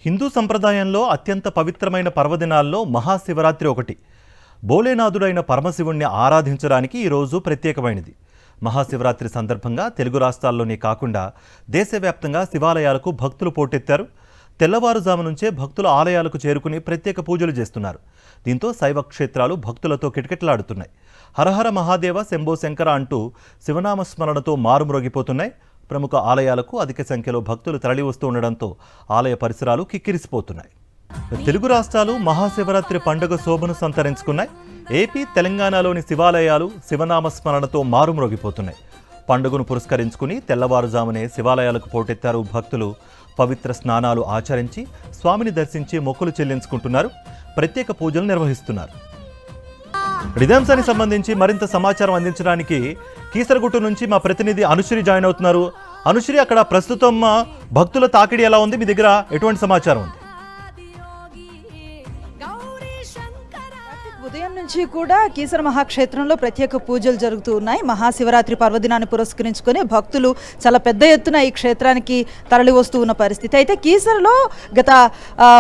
హిందూ సంప్రదాయంలో అత్యంత పవిత్రమైన పర్వదినాల్లో మహాశివరాత్రి ఒకటి. భోలేనాథుడైన పరమశివుణ్ణి ఆరాధించడానికి ఈరోజు ప్రత్యేకమైనది. మహాశివరాత్రి సందర్భంగా తెలుగు రాష్ట్రాల్లోనే కాకుండా దేశవ్యాప్తంగా శివాలయాలకు భక్తులు పోటెత్తారు. తెల్లవారుజాము నుంచే భక్తుల ఆలయాలకు చేరుకుని ప్రత్యేక పూజలు చేస్తున్నారు. దీంతో శైవ క్షేత్రాలు భక్తులతో కిటకిటలాడుతున్నాయి. హరహర మహాదేవ శంభో శంకర అంటూ శివనామస్మరణతో మారుమ్రోగిపోతున్నాయి. ప్రముఖ ఆలయాలకు అధిక సంఖ్యలో భక్తులు తరలి వస్తూ ఉండడంతో ఆలయ పరిసరాలు కిక్కిరిసిపోతున్నాయి. తెలుగు రాష్ట్రాలు మహాశివరాత్రి పండుగ శోభను సంతరించుకున్నాయి. ఏపీ, తెలంగాణలోని శివాలయాలు శివనామస్మరణతో మారుమ్రోగిపోతున్నాయి. పండుగను పురస్కరించుకుని తెల్లవారుజామునే శివాలయాలకు పోటెత్తారు భక్తులు. పవిత్ర స్నానాలు ఆచరించి స్వామిని దర్శించి మొక్కులు చెల్లించుకుంటున్నారు. ప్రత్యేక పూజలు నిర్వహిస్తున్నారు. ఇదే అంశానికి సంబంధించి మరింత సమాచారం అందించడానికి కీసరగుట్టు నుంచి మా ప్రతినిధి అనుశ్రీ జాయిన్ అవుతున్నారు. అనుశ్రీ, అక్కడ ప్రస్తుతం భక్తుల తాకిడి ఎలా ఉంది? మీ దగ్గర ఎటువంటి సమాచారం ఉంది? ఉదయం నుంచి కూడా కీసర మహాక్షేత్రంలో ప్రత్యేక పూజలు జరుగుతూ ఉన్నాయి. మహాశివరాత్రి పర్వదినాన్ని పురస్కరించుకొని భక్తులు చాలా పెద్ద ఎత్తున ఈ క్షేత్రానికి తరలి వస్తూ ఉన్న పరిస్థితి. అయితే కీసరలో గత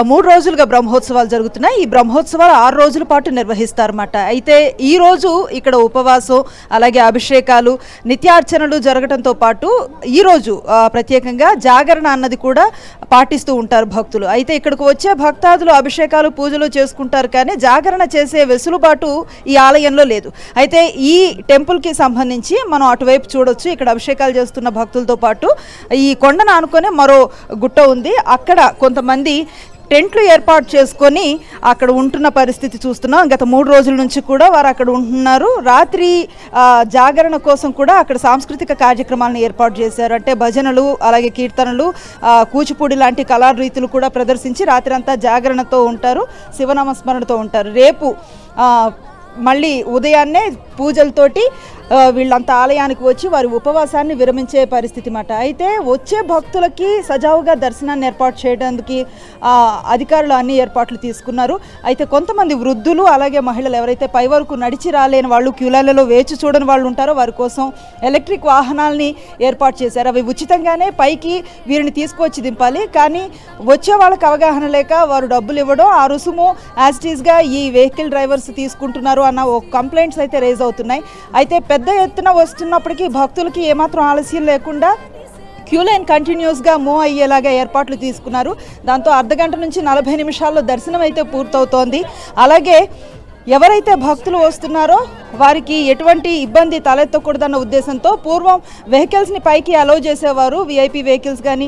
3 రోజులుగా బ్రహ్మోత్సవాలు జరుగుతున్నాయి. ఈ బ్రహ్మోత్సవాలు 6 రోజుల పాటు నిర్వహిస్తారన్నమాట. అయితే ఈ రోజు ఇక్కడ ఉపవాసం, అలాగే అభిషేకాలు, నిత్యార్చనలు జరగడంతో పాటు ఈరోజు ప్రత్యేకంగా జాగరణ అన్నది కూడా పాటిస్తూ ఉంటారు భక్తులు. అయితే ఇక్కడికి వచ్చే భక్తాదులు అభిషేకాలు, పూజలు చేసుకుంటారు, కానీ జాగరణ చేసే వెసులుబాటు ఈ ఆలయంలో లేదు. అయితే ఈ టెంపుల్కి సంబంధించి మనం అటువైపు చూడొచ్చు. ఇక్కడ అభిషేకాలు చేస్తున్న భక్తులతో పాటు ఈ కొండను ఆనుకొని మరో గుట్ట ఉంది. అక్కడ కొంతమంది టెంట్లు ఏర్పాటు చేసుకొని అక్కడ ఉంటున్న పరిస్థితి చూస్తున్నాం. గత 3 రోజుల నుంచి కూడా వారు అక్కడ ఉంటున్నారు. రాత్రి జాగరణ కోసం కూడా అక్కడ సాంస్కృతిక కార్యక్రమాలను ఏర్పాటు చేశారు. అంటే భజనలు, అలాగే కీర్తనలు, కూచిపూడి లాంటి కళారీతులు కూడా ప్రదర్శించి రాత్రి అంతా జాగరణతో ఉంటారు, శివనామస్మరణతో ఉంటారు. రేపు మళ్ళీ ఉదయాన్నే పూజలతోటి వీళ్ళంతా ఆలయానికి వచ్చి వారి ఉపవాసాన్ని విరమించే పరిస్థితి మాట. అయితే వచ్చే భక్తులకి సజావుగా దర్శనాన్ని ఏర్పాటు చేయడానికి అధికారులు అన్ని ఏర్పాట్లు తీసుకున్నారు. అయితే కొంతమంది వృద్ధులు, అలాగే మహిళలు ఎవరైతే పై వరకు నడిచి రాలేని వాళ్ళు, క్యూలైన్లలో వేచి చూడని వాళ్ళు ఉంటారో వారి కోసం ఎలక్ట్రిక్ వాహనాలని ఏర్పాటు చేశారు. అవి ఉచితంగానే పైకి వీరిని తీసుకువచ్చి దింపాలి. కానీ వచ్చే వాళ్ళకి అవగాహన లేక వారు డబ్బులు ఇవ్వడం, ఆ రుసుము యాజ్ ఇట్ ఈస్గా ఈ వెహికల్ డ్రైవర్స్ తీసుకుంటున్నారు అన్న కంప్లైంట్స్ అయితే రేజ్ అవుతున్నాయి. అయితే పెద్ద ఎత్తున వస్తున్నప్పటికీ భక్తులకి ఏమాత్రం ఆలస్యం లేకుండా క్యూ లైన్ కంటిన్యూస్గా మూవ్ అయ్యేలాగా ఏర్పాట్లు తీసుకున్నారు. దాంతో అర్ధగంట నుంచి 40 నిమిషాల్లో దర్శనం అయితే పూర్తవుతోంది. అలాగే ఎవరైతే భక్తులు వస్తున్నారో వారికి ఎటువంటి ఇబ్బంది తలెత్తకూడదన్న ఉద్దేశంతో పూర్వం వెహికల్స్ని పైకి అలౌ చేసేవారు. విఐపి వెహికల్స్ కానీ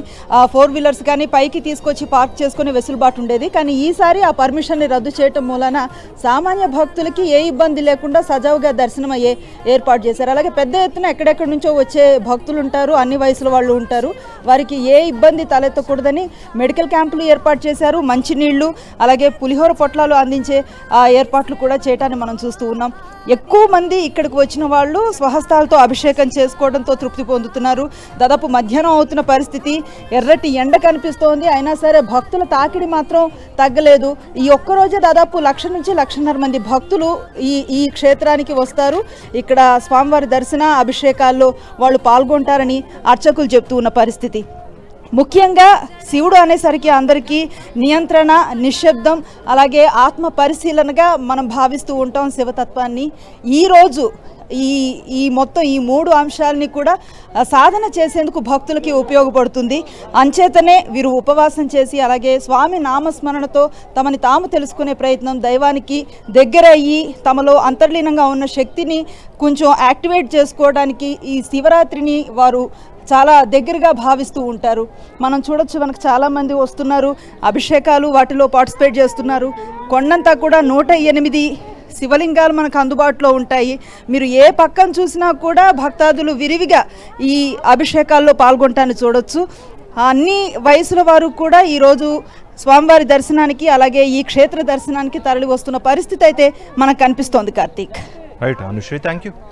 4 వీలర్స్ కానీ పైకి తీసుకొచ్చి పార్క్ చేసుకునే వెసులుబాటు ఉండేది. కానీ ఈసారి ఆ పర్మిషన్ని రద్దు చేయటం మూలన సామాన్య భక్తులకి ఏ ఇబ్బంది లేకుండా సజావుగా దర్శనం అయ్యే ఏర్పాటు చేశారు. అలాగే పెద్ద ఎత్తున ఎక్కడెక్కడి నుంచో వచ్చే భక్తులు ఉంటారు, అన్ని వయసుల వాళ్ళు ఉంటారు. వారికి ఏ ఇబ్బంది తలెత్తకూడదని మెడికల్ క్యాంపులు ఏర్పాటు చేశారు. మంచినీళ్లు, అలాగే పులిహోర పొట్లాలు అందించే ఏర్పాట్లు కూడా చేయటాన్ని మనం చూస్తూ ఉన్నాం. ఎక్కువ మంది ఇక్కడికి వచ్చిన వాళ్ళు స్వహస్తాలతో అభిషేకం చేసుకోవడంతో తృప్తి పొందుతున్నారు. దాదాపు మధ్యాహ్నం అవుతున్న పరిస్థితి, ఎర్రటి ఎండ కనిపిస్తోంది. అయినా సరే భక్తుల తాకిడి మాత్రం తగ్గలేదు. ఈ ఒక్కరోజే దాదాపు 1,00,000 నుంచి 1,50,000 మంది భక్తులు ఈ క్షేత్రానికి వస్తారు. ఇక్కడ స్వామివారి దర్శన, అభిషేకాల్లో వాళ్ళు పాల్గొంటారని అర్చకులు చెప్తూ ఉన్న పరిస్థితి. ముఖ్యంగా శివుడు అనేసరికి అందరికీ నియంత్రణ, నిశ్శబ్దం, అలాగే ఆత్మ పరిశీలనగా మనం భావిస్తూ ఉంటాం శివతత్వాన్ని. ఈరోజు ఈ మొత్తం ఈ 3 అంశాలని కూడా సాధన చేసేందుకు భక్తులకి ఉపయోగపడుతుంది. అంచేతనే వీరు ఉపవాసం చేసి, అలాగే స్వామి నామస్మరణతో తమని తాము తెలుసుకునే ప్రయత్నం, దైవానికి దగ్గరయ్యి తమలో అంతర్లీనంగా ఉన్న శక్తిని కొంచెం యాక్టివేట్ చేసుకోవడానికి ఈ శివరాత్రిని వారు చాలా దగ్గరగా భావిస్తూ ఉంటారు. మనం చూడొచ్చు, మనకు చాలామంది వస్తున్నారు, అభిషేకాలు వాటిలో పార్టిసిపేట్ చేస్తున్నారు. కొండంతా కూడా 108 శివలింగాలు మనకు అందుబాటులో ఉంటాయి. మీరు ఏ పక్కన చూసినా కూడా భక్తాదులు విరివిగా ఈ అభిషేకాల్లో పాల్గొంటాన్ని చూడొచ్చు. అన్ని వయసుల వారు కూడా ఈరోజు స్వామివారి దర్శనానికి, అలాగే ఈ క్షేత్ర దర్శనానికి తరలి వస్తున్న పరిస్థితి అయితే మనకు కనిపిస్తోంది. Karthik. Right Anusri, thank you.